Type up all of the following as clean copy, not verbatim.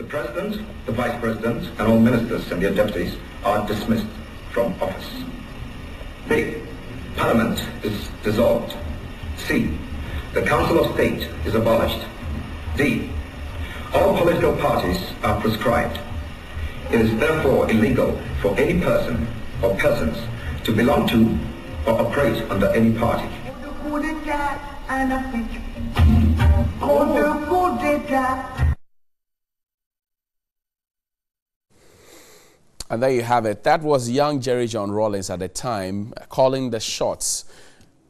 The President, the Vice President, and all ministers and their deputies are dismissed from office. B. Parliament is dissolved. C. The Council of State is abolished. D. All political parties are proscribed. It is therefore illegal for any person or persons to belong to or operate under any party. And there you have it. That was young Jerry John Rawlings at the time calling the shots.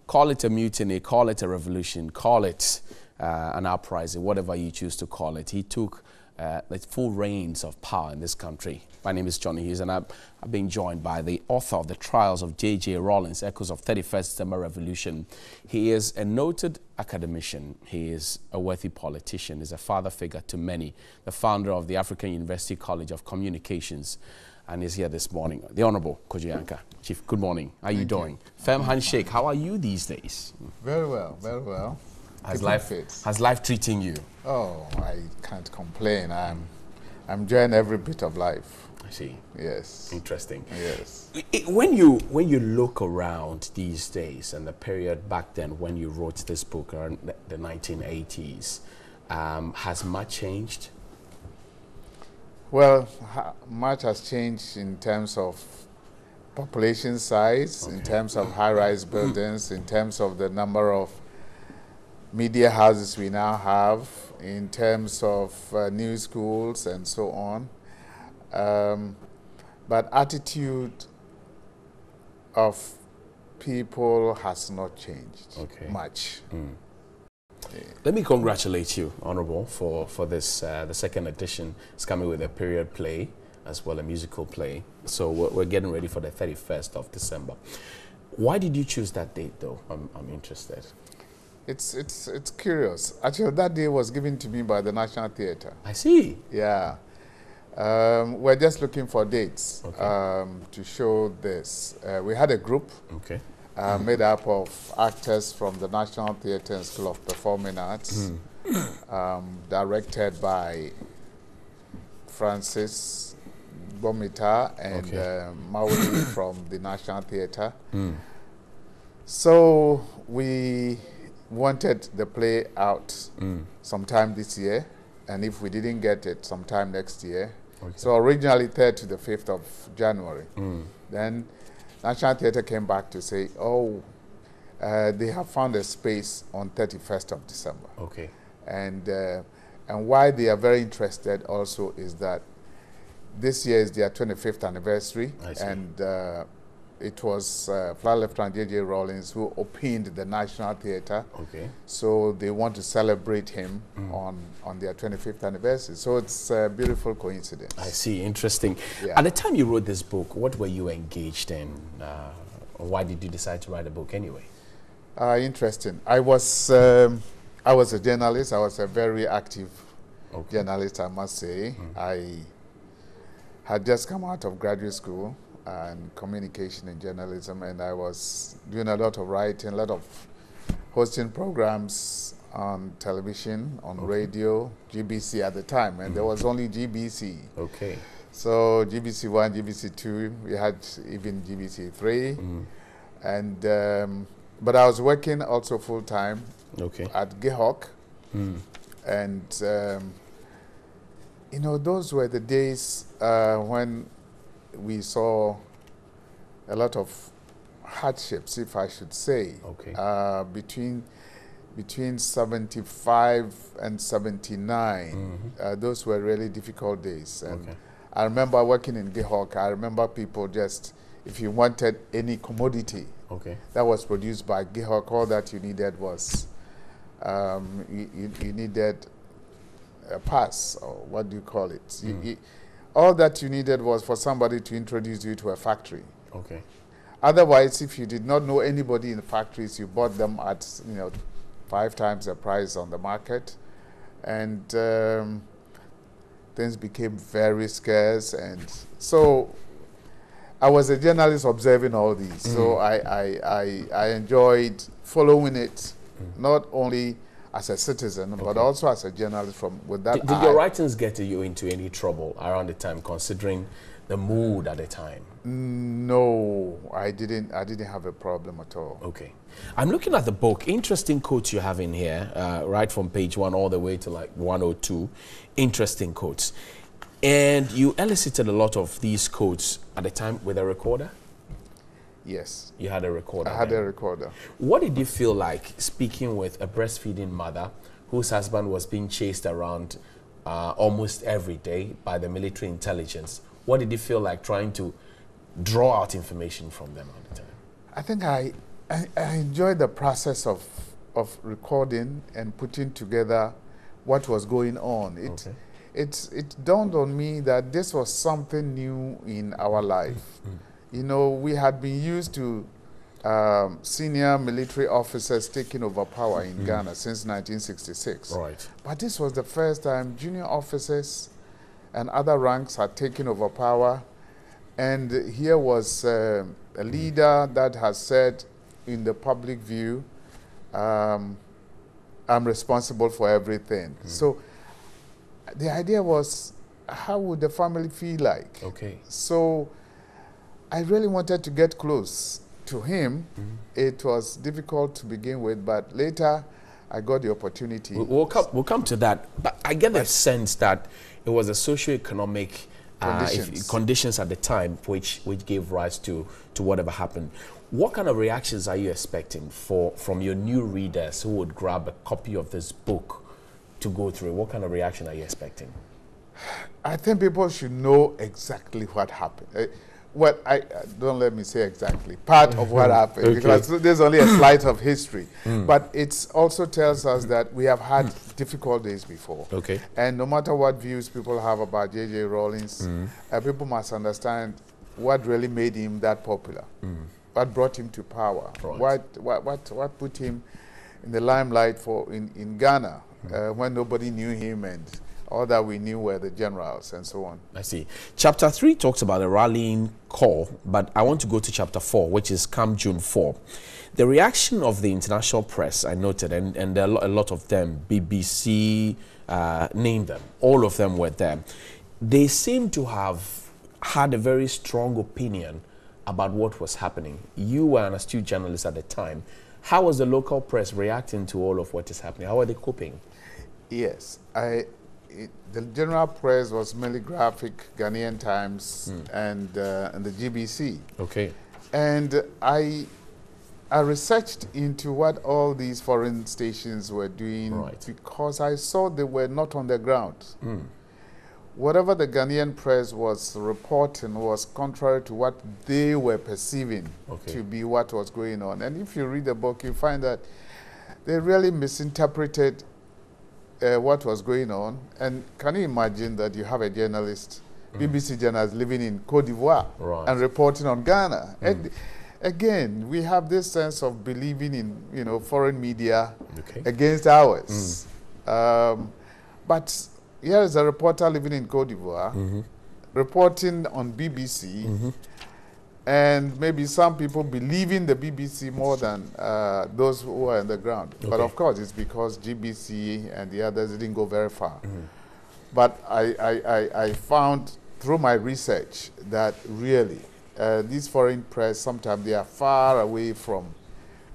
Call it a mutiny, call it a revolution, call it an uprising, whatever you choose to call it. He took the full reins of power in this country. My name is Johnnie Hughes, and I've been joined by the author of The Trials of JJ Rawlings, Echoes of 31st December Revolution. He is a noted academician. He is a worthy politician. He's a father figure to many, the founder of the African University College of Communications, and is here this morning. The Honorable Kojo Yankah. Chief, good morning. How are you doing? Firm handshake. How are you these days? Very well, very well. How's life treating you? Oh, I can't complain. I'm enjoying every bit of life. I see. Yes. Interesting. Yes. When you look around these days and the period back then when you wrote this book, around the 1980s, has much changed? Well, much has changed in terms of population size, in terms of high-rise buildings, in terms of the number of media houses we now have, in terms of new schools and so on. But attitude of people has not changed much. Yeah. Let me congratulate you, Honorable, for this, the second edition. It's coming with a period play as well, a musical play. So we're getting ready for the 31st of December. Why did you choose that date, though? I'm interested. It's curious. Actually, that day was given to me by the National Theatre. I see. Yeah. We're just looking for dates to show this. We had a group made up of actors from the National Theatre and School of Performing Arts, directed by Francis Bomita and Mauli from the National Theatre. So we wanted the play out sometime this year, and if we didn't get it, sometime next year. So originally 3rd to the 5th of January. Then National Theatre came back to say, oh, they have found a space on 31st of December. And why they are very interested also is that this year is their 25th anniversary, and it was Flight Lieutenant JJ Rawlings who opened the National Theatre. So they want to celebrate him on their 25th anniversary. So it's a beautiful coincidence. I see. Interesting. Yeah. At the time you wrote this book, what were you engaged in? Or why did you decide to write a book anyway? Interesting. I was a journalist. I was a very active journalist, I must say. I had just come out of graduate school and communication and journalism, and I was doing a lot of writing, a lot of hosting programs on television, on radio, GBC at the time, and there was only GBC. So GBC 1, GBC 2, we had even GBC 3, and but I was working also full time at GIHOC, and you know, those were the days when we saw a lot of hardships, if I should say, between 75 and 79. Those were really difficult days. And I remember working in GIHOC. I remember people just, if you wanted any commodity that was produced by GIHOC, all that you needed was, you needed a pass, or what do you call it? All that you needed was for somebody to introduce you to a factory. Otherwise, if you did not know anybody in the factories, you bought them at 5 times the price on the market, and things became very scarce. And so I was a journalist observing all these. So I enjoyed following it, not only as a citizen, but also as a journalist from with that. Did your writings get you into any trouble around the time, considering the mood at the time? No, I didn't have a problem at all. Okay. I'm looking at the book. Interesting quotes you have in here, right from page 1 all the way to like 102. Interesting quotes. And you elicited a lot of these quotes at the time with a recorder? Yes. You had a recorder? I had a recorder. What did you feel like speaking with a breastfeeding mother whose husband was being chased around almost every day by the military intelligence? What did you feel like trying to draw out information from them at the time? I think I enjoyed the process of recording and putting together what was going on. It dawned on me that this was something new in our life. You know, we had been used to senior military officers taking over power in Ghana since 1966. Right. But this was the first time junior officers and other ranks had taken over power. And here was a leader that has said in the public view, I'm responsible for everything. So the idea was, how would the family feel like? Okay. So I really wanted to get close to him. It was difficult to begin with, but later I got the opportunity. We'll come to that. But I get the sense that it was a socio-economic conditions at the time which gave rise to whatever happened. What kind of reactions are you expecting from your new readers who would grab a copy of this book to go through? What kind of reaction are you expecting? I think people should know exactly what happened. Don't let me say exactly, part of what happened, because there's only a slight of history. But it also tells us that we have had difficult days before. Okay. And no matter what views people have about JJ Rawlings, people must understand what really made him that popular, what brought him to power, what put him in the limelight in Ghana when nobody knew him, and all that we knew were the generals and so on. I see. Chapter 3 talks about a rallying call, but I want to go to chapter 4, which is come June 4. The reaction of the international press, I noted, and a lot of them, BBC, name them, all of them were there. They seem to have had a very strong opinion about what was happening. You were an astute journalist at the time. How was the local press reacting to all of what is happening? How are they coping? Yes, the general press was mainly Graphic, Ghanaian Times, and the GBC. Okay. And I researched into what all these foreign stations were doing, because I saw they were not on the ground. Whatever the Ghanaian press was reporting was contrary to what they were perceiving to be what was going on. And if you read the book, you find that they really misinterpreted what was going on. And can you imagine that you have a journalist, BBC journalist, living in Côte d'Ivoire and reporting on Ghana? And again, we have this sense of believing in foreign media against ours. But here is a reporter living in Côte d'Ivoire, reporting on BBC, and maybe some people believing the BBC more than those who are on the ground. But of course, it's because GBC and the others didn't go very far. But I found through my research that really these foreign press, sometimes they are far away from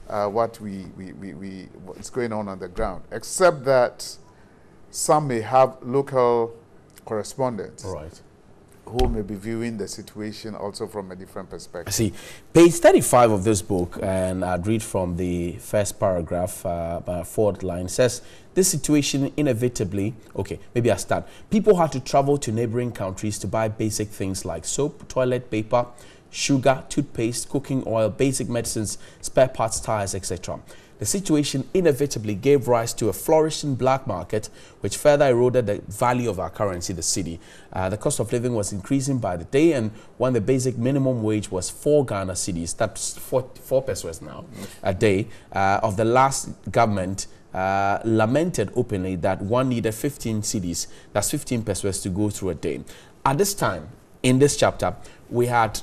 what what's going on the ground, except that some may have local correspondents who may be viewing the situation also from a different perspective. I see. Page 35 of this book, and I'd read from the first paragraph, fourth line, says, this situation inevitably, maybe I start. People had to travel to neighboring countries to buy basic things like soap, toilet paper, sugar, toothpaste, cooking oil, basic medicines, spare parts, tires, etc. The situation inevitably gave rise to a flourishing black market, which further eroded the value of our currency, the cedi. The cost of living was increasing by the day, and when the basic minimum wage was 4 Ghana cedis, that's 4 pesos now a day, of the last government lamented openly that one needed 15 cedis, that's 15 pesos to go through a day. At this time, in this chapter, we had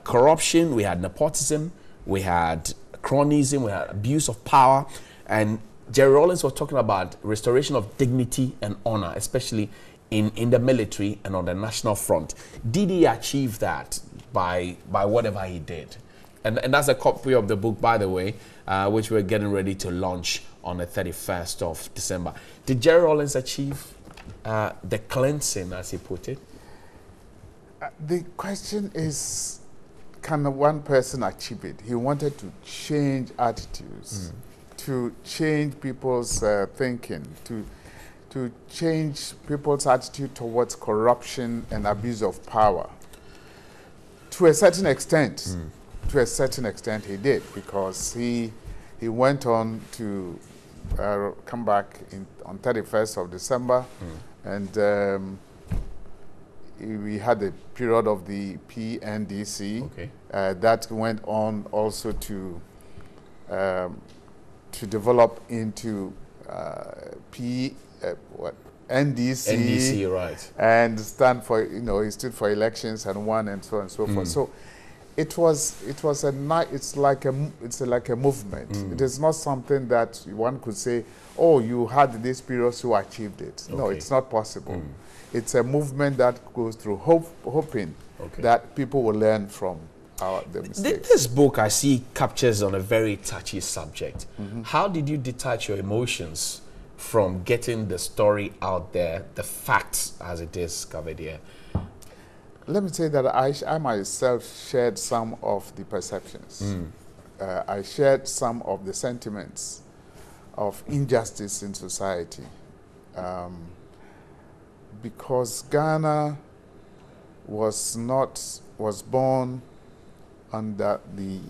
corruption, we had nepotism, we had cronyism, we had abuse of power, and Jerry Rawlings was talking about restoration of dignity and honor, especially in the military and on the national front. Did he achieve that by whatever he did? And that's a copy of the book, by the way, which we're getting ready to launch on the 31st of December. Did Jerry Rawlings achieve the cleansing, as he put it? The question is, can one person achieve it? He wanted to change attitudes, to change people's thinking, to change people's attitude towards corruption and abuse of power. To a certain extent, he did, because he went on to come back on 31st of December, and we had a period of the PNDC that went on also to develop into NDC. NDC, right? And stand for, he stood for elections and won, and so on and so forth. So it's like a movement. It is not something that one could say, oh, you had this period, so achieved it. No, it's not possible. It's a movement that goes through hoping that people will learn from the mistakes. This book, I see, captures on a very touchy subject. How did you detach your emotions from getting the story out there, the facts as it is covered here? Let me say that I myself shared some of the perceptions. I shared some of the sentiments of injustice in society. Because Ghana was born under the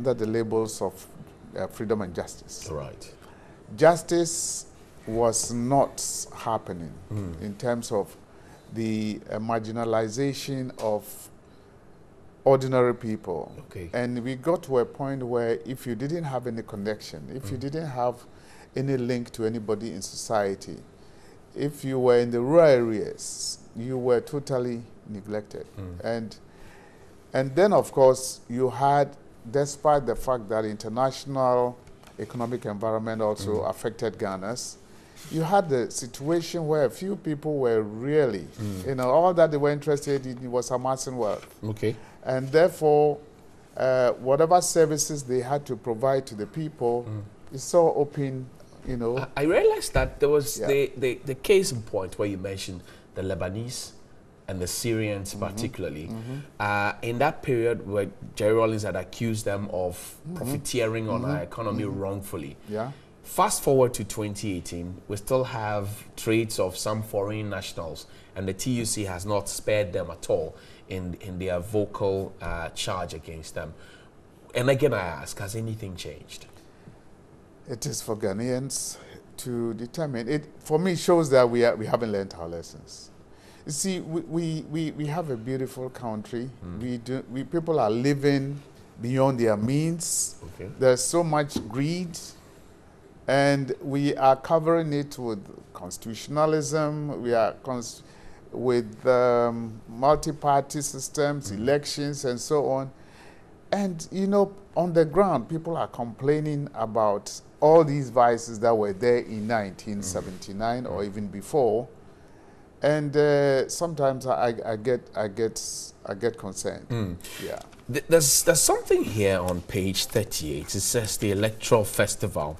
labels of freedom and justice. Right. Justice was not happening in terms of the marginalization of ordinary people. And we got to a point where if you didn't have any connection, if you didn't have any link to anybody in society, if you were in the rural areas, you were totally neglected. And then, of course, you had, despite the fact that international economic environment also affected Ghana's, you had the situation where a few people were really, all that they were interested in was amassing wealth. And therefore, whatever services they had to provide to the people, it's so open. I realized that there was the case in point where you mentioned the Lebanese and the Syrians particularly. In that period where Jerry Rawlings had accused them of profiteering on our economy wrongfully. Fast forward to 2018, we still have traits of some foreign nationals, and the TUC has not spared them at all in their vocal charge against them. And again, I ask, has anything changed? It is for Ghanaians to determine. It, for me, shows that we haven't learned our lessons. You see, we have a beautiful country. People are living beyond their means. There's so much greed, and we are covering it with constitutionalism. We are with multi-party systems, elections, and so on. And, on the ground, people are complaining about all these vices that were there in 1979 or even before, and sometimes I get concerned. There's something here on page 38. It says the Electoral Festival,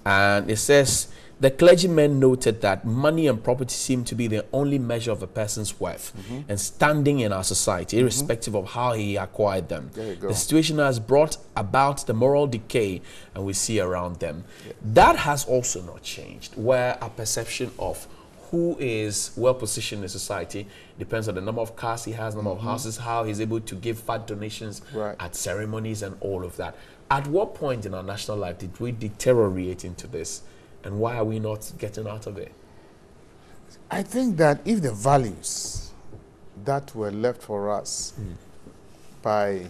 and it says the clergymen noted that money and property seem to be the only measure of a person's worth and standing in our society, irrespective of how he acquired them. The situation has brought about the moral decay and we see around them. That has also not changed, where our perception of who is well positioned in society depends on the number of cars he has, number of houses, how he's able to give fat donations at ceremonies and all of that. At what point in our national life did we deteriorate into this? And why are we not getting out of it? I think that if the values that were left for us by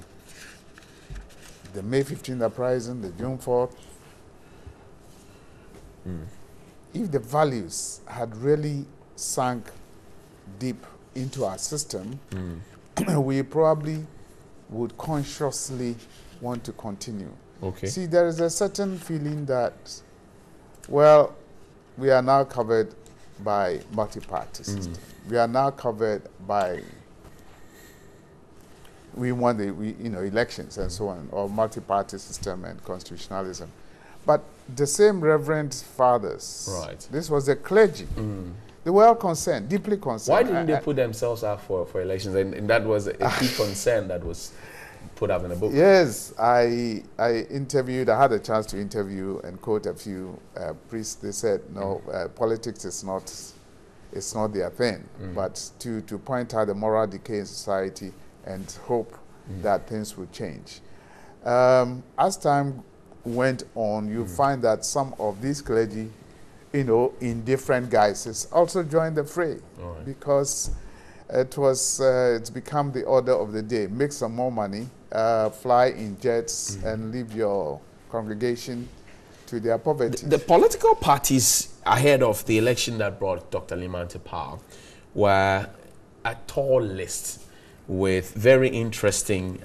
the May 15th uprising, the June 4th, if the values had really sunk deep into our system, we probably would consciously want to continue. Okay. See, there is a certain feeling that, well, we are now covered by multi-party system. We are now covered by, we won the elections and so on, or multi-party system and constitutionalism. But the same reverend fathers, right. This was the clergy. They were all concerned, deeply concerned. Why didn't they put themselves up for elections? And that was a key concern that was put up in the book. Yes, I interviewed, I had a chance to interview and quote a few priests. They said, no, politics is not their thing, but to point out the moral decay in society and hope that things will change. As time went on, you find that some of these clergy, in different guises, also joined the fray, because it's become the order of the day. Make some more money, fly in jets, and leave your congregation to their poverty. The political parties ahead of the election that brought Dr. Liman to power were a tall list with very interesting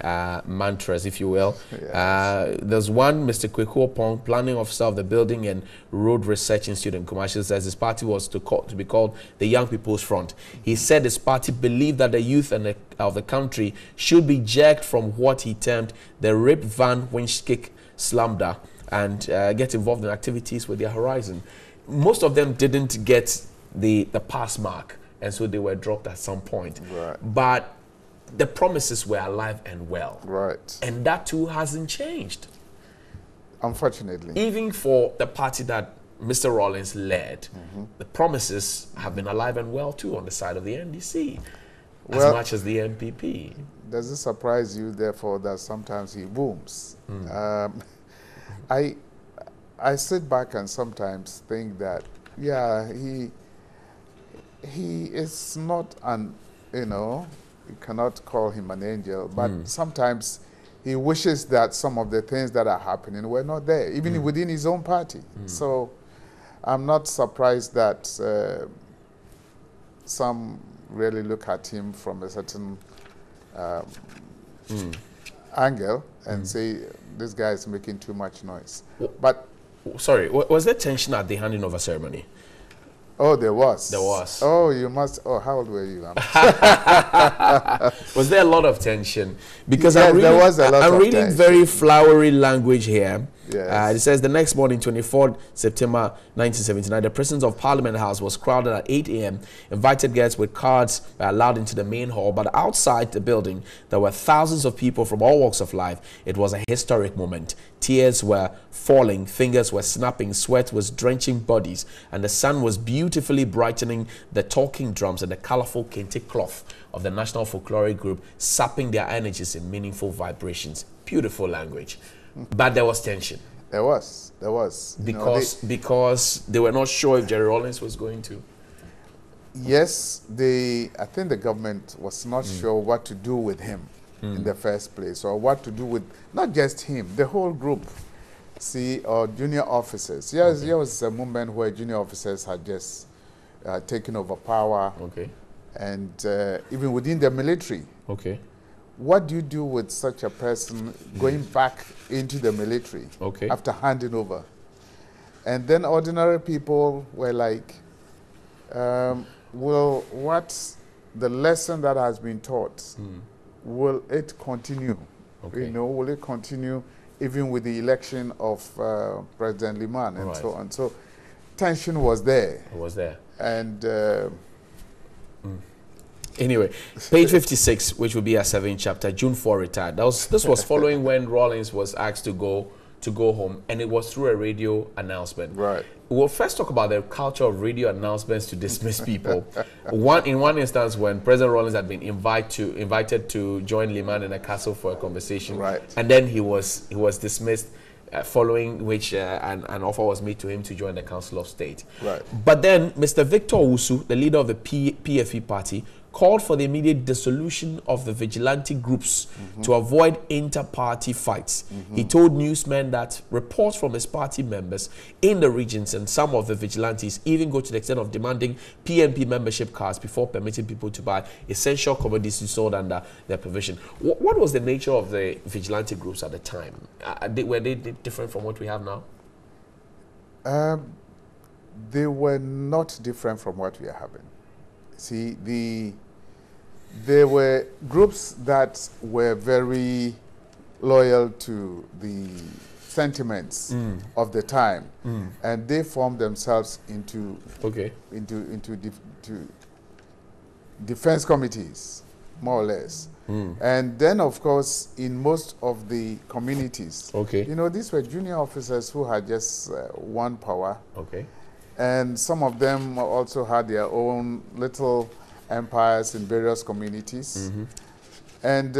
mantras, if you will. Yes. There's one, Mr. Kweku Opong, planning officer of the Building and Road Research Institute in Kumasi, says his party was to be called the Young People's Front. He said his party believed that the youth of the country should be jerked from what he termed the rip van winch kick slamda and get involved in activities with their horizon. Most of them didn't get the pass mark, and so they were dropped at some point. Right. But the promises were alive and well. Right. And that too hasn't changed. Unfortunately. Even for the party that Mr. Rawlings led, the promises have been alive and well too on the side of the NDC, as much as the MPP. Does it surprise you, therefore, that sometimes he booms? I sit back and sometimes think that, yeah, he is not an, you cannot call him an angel, but sometimes he wishes that some of the things that are happening were not there, even within his own party. So I'm not surprised that some really look at him from a certain angle and say, this guy is making too much noise. But sorry, was there tension at the handing over ceremony? Oh, there was. There was. Oh, you must. Oh, how old were you? Was there a lot of tension? Because yes, there was a lot I'm of reading tension. very flowery language here. Yes. It says the next morning, 24th September 1979, the President of Parliament House was crowded at 8 a.m. Invited guests with cards were allowed into the main hall, but outside the building, there were thousands of people from all walks of life. It was a historic moment. Tears were falling, fingers were snapping, sweat was drenching bodies, and the sun was beautifully brightening the talking drums and the colorful kente cloth of the National Folkloric Group, sapping their energies in meaningful vibrations. Beautiful language. But there was tension. There was. Because they were not sure if Jerry Rawlings was going to. Yes, I think the government was not sure what to do with him in the first place, or what to do with not just him, the whole group. Or junior officers. Yes, there was a moment where junior officers had just taken over power. Okay. And even within the military. Okay. What do you do with such a person going back into the military after handing over? And then ordinary people were like, well, what's the lesson that has been taught? Will it continue? Will it continue even with the election of President Liman and so on? So tension was there. It was there. And anyway, page 56, which will be our 7th chapter, June 4 retired. This was following when Rawlings was asked to go home, and it was through a radio announcement. Right. We'll first talk about the culture of radio announcements to dismiss people. In one instance, when President Rawlings had been invited to join Liman in a castle for a conversation, right, and then he was dismissed. Following which an offer was made to him to join the Council of State. Right. But then Mr. Victor Owusu, the leader of the PFE party, called for the immediate dissolution of the vigilante groups to avoid inter-party fights. He told newsmen that reports from his party members in the regions and some of the vigilantes even go to the extent of demanding PNP membership cards before permitting people to buy essential commodities sold under their provision. What was the nature of the vigilante groups at the time? Were they different from what we have now? They were not different from what we are having. See, there were groups that were very loyal to the sentiments of the time, and they formed themselves into defense committees, more or less. And then, of course, in most of the communities, you know, these were junior officers who had just one power. And some of them also had their own little empires in various communities. And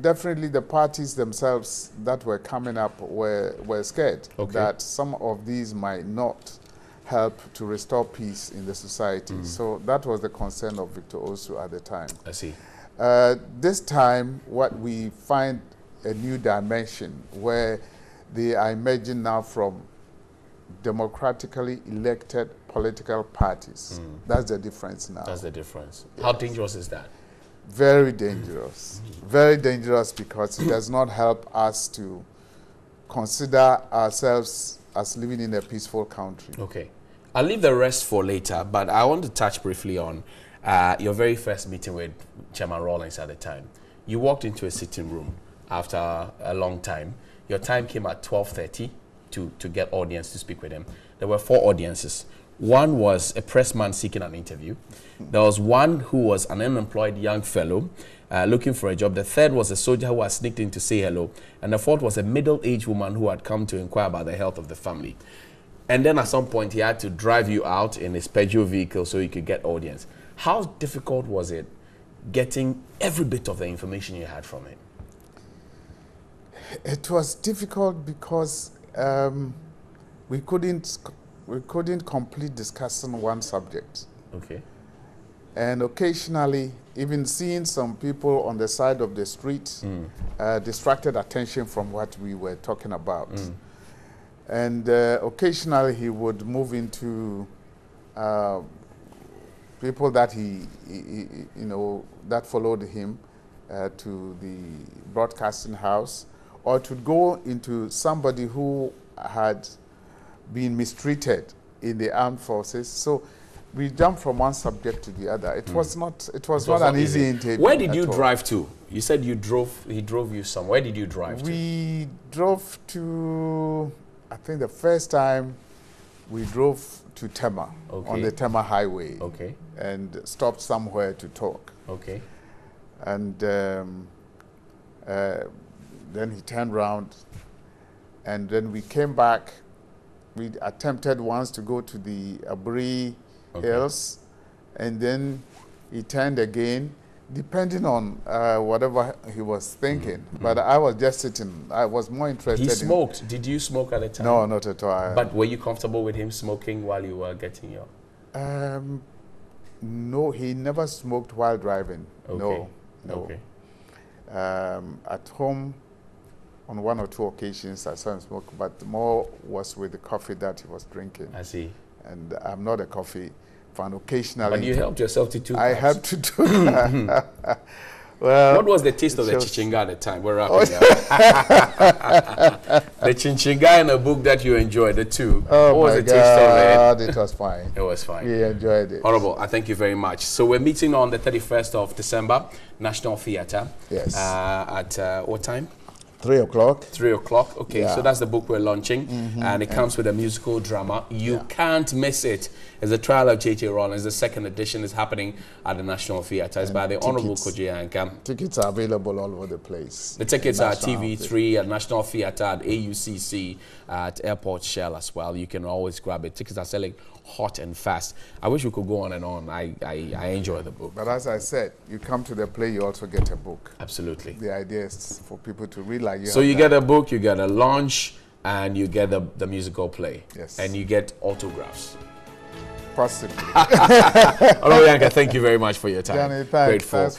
definitely the parties themselves that were coming up were scared that some of these might not help to restore peace in the society. So that was the concern of Victor Osu at the time. I see. This time, what we find a new dimension where they are emerging now from democratically elected political parties. That's the difference now. That's the difference. Yes. How dangerous is that? Very dangerous. Very dangerous because it does not help us to consider ourselves as living in a peaceful country. Okay. I'll leave the rest for later, but I want to touch briefly on your very first meeting with Chairman Rawlings at the time. You walked into a sitting room after a long time. Your time came at 12:30 to get audience to speak with him. There were 4 audiences. One was a pressman seeking an interview. There was one who was an unemployed young fellow looking for a job. The third was a soldier who had sneaked in to say hello. And the fourth was a middle-aged woman who had come to inquire about the health of the family. And then at some point, he had to drive you out in his Peugeot vehicle so you could get audience. How difficult was it getting every bit of the information you had from him? It was difficult because we couldn't complete discussing one subject. And occasionally, even seeing some people on the side of the street distracted attention from what we were talking about. And occasionally, he would move into people that you know, that followed him to the broadcasting house, or to go into somebody who had been mistreated in the armed forces. So we jumped from one subject to the other. It was not an easy interview. Where did you drive to? You said he drove you somewhere. Where did you drive to? We drove to, I think the first time we drove to Tema, on the Tema highway. And stopped somewhere to talk. And then he turned around, and then we came back. We attempted once to go to the Aburi Hills, and then he turned again, depending on whatever he was thinking. But I was just sitting. I was more interested. He smoked. Did you smoke at the time? No, not at all. But were you comfortable with him smoking while you were getting your... No, he never smoked while driving. No. At home, on 1 or 2 occasions, I saw him smoke, but more was with the coffee that he was drinking. I see. And I'm not a coffee fan. Occasionally, but you helped yourself to 2 cups. I helped to do that. Well, what was the taste of the chinchinga at the time? We're wrapping up. The chinchinga in a book that you enjoyed, the 2. Oh, what was my the taste of it? It was fine. It was fine. We enjoyed it. Honorable, I thank you very much. So we're meeting on the 31st of December, National Theatre. Yes. At what time? 3 o'clock. 3 o'clock. Okay, so that's the book we're launching, and it comes with a musical drama. You can't miss it. It's the trial of JJ Rawlings. The 2nd edition is happening at the National Theatre. It's by the Honorable Kojo Yankah. Tickets are available all over the place. The tickets are at TV3, at National Theatre, at AUCC, at Airport Shell as well. You can always grab it. Tickets are selling hot and fast. I wish we could go on and on. I enjoy the book. But as I said, you come to the play, you also get a book. Absolutely. The idea is for people to read like you. So you get a book, you get a launch, and you get the musical play. Yes. And you get autographs. Possibly. Kojo Yankah, thank you very much for your time. Johnny, thanks. Grateful.